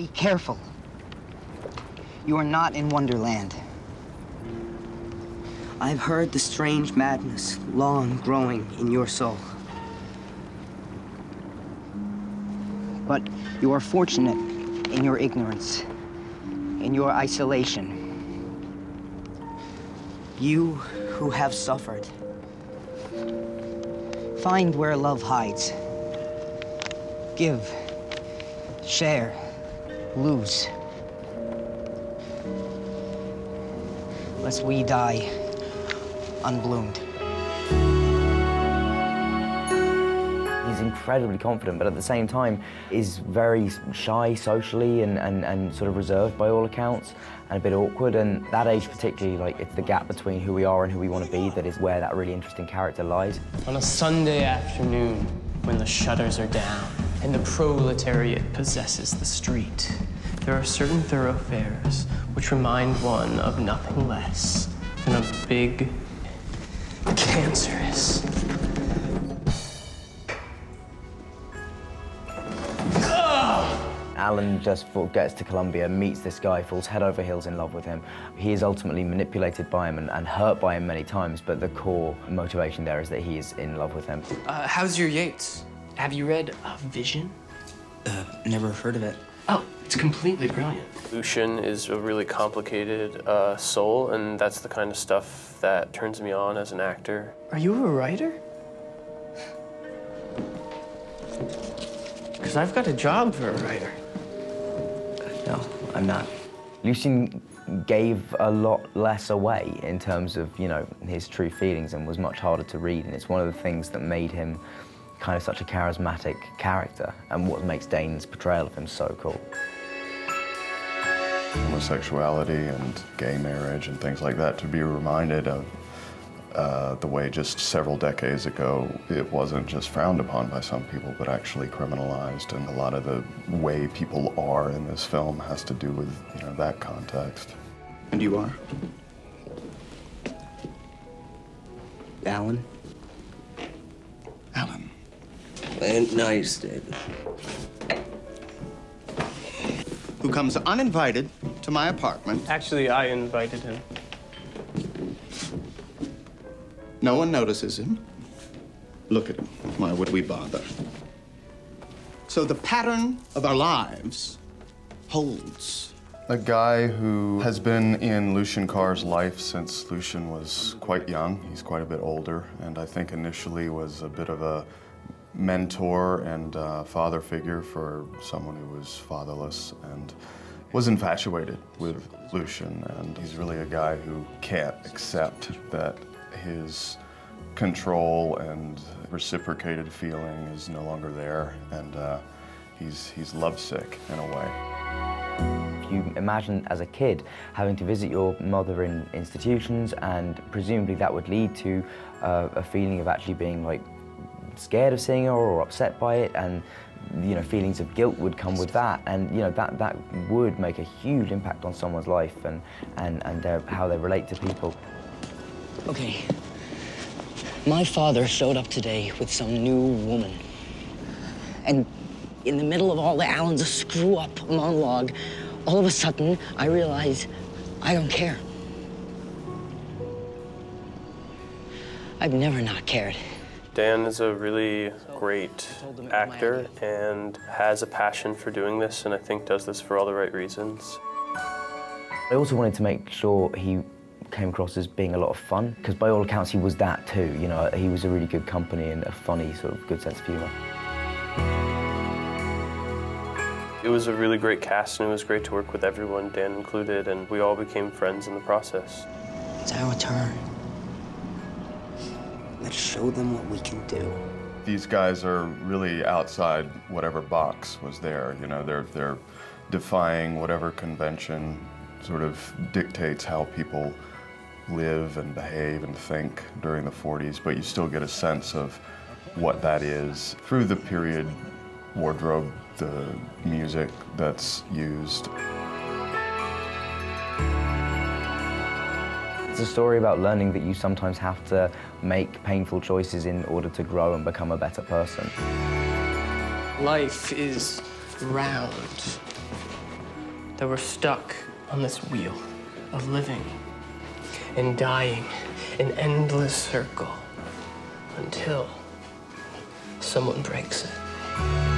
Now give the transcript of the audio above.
Be careful. You are not in Wonderland. I've heard the strange madness long growing in your soul. But you are fortunate in your ignorance, in your isolation. You who have suffered. Find where love hides. Give, share, lose. Lest we die unbloomed. He's incredibly confident, but at the same time is very shy socially and sort of reserved by all accounts, and a bit awkward. And that age particularly, like, it's the gap between who we are and who we want to be that is where that really interesting character lies. On a Sunday afternoon, when the shutters are down and the proletariat possesses the street, there are certain thoroughfares which remind one of nothing less than a big, cancerous Alan just gets to Colombia, meets this guy, falls head over heels in love with him. He is ultimately manipulated by him and hurt by him many times, but the core motivation there is that he is in love with him. How's your Yeats? Have you read Vision? Never heard of it. Oh, it's completely brilliant. Lucian is a really complicated soul, and that's the kind of stuff that turns me on as an actor. Are you a writer? Because I've got a job for a writer. No, I'm not. Lucian gave a lot less away in terms of, you know, his true feelings, and was much harder to read, and it's one of the things that made him kind of such a charismatic character, and what makes Dane's portrayal of him so cool. Homosexuality and gay marriage and things like that, to be reminded of the way just several decades ago it wasn't just frowned upon by some people, but actually criminalized, and a lot of the way people are in this film has to do with, you know, that context. And you are? Alan? Alan. Nice, David. Who comes uninvited to my apartment. Actually, I invited him. No one notices him. Look at him. Why would we bother? So the pattern of our lives holds. A guy who has been in Lucian Carr's life since Lucian was quite young. He's quite a bit older, and I think initially was a bit of a mentor and father figure for someone who was fatherless, and was infatuated with Lucian. And he's really a guy who can't accept that his control and reciprocated feeling is no longer there, and he's lovesick in a way. If you imagine as a kid having to visit your mother in institutions, and presumably that would lead to a feeling of actually being like scared of seeing her or upset by it, and you know, feelings of guilt would come with that, and you know, that would make a huge impact on someone's life and how they relate to people. Okay. My father showed up today with some new woman. And in the middle of all the Alan's screw-up monologue, all of a sudden, I realize I don't care. I've never not cared. Dan is a really great actor and has a passion for doing this, and I think does this for all the right reasons. I also wanted to make sure he came across as being a lot of fun, because by all accounts he was that too. You know, he was a really good company and a funny, sort of good sense of humor. It was a really great cast, and it was great to work with everyone, Dan included, and we all became friends in the process. It's our turn. Let's show them what we can do. These guys are really outside whatever box was there. You know, they're defying whatever convention sort of dictates how people live and behave and think during the 40s, but you still get a sense of what that is through the period wardrobe, the music that's used. It's a story about learning that you sometimes have to make painful choices in order to grow and become a better person. Life is round. that we're stuck on this wheel of living and dying, an endless circle, until someone breaks it.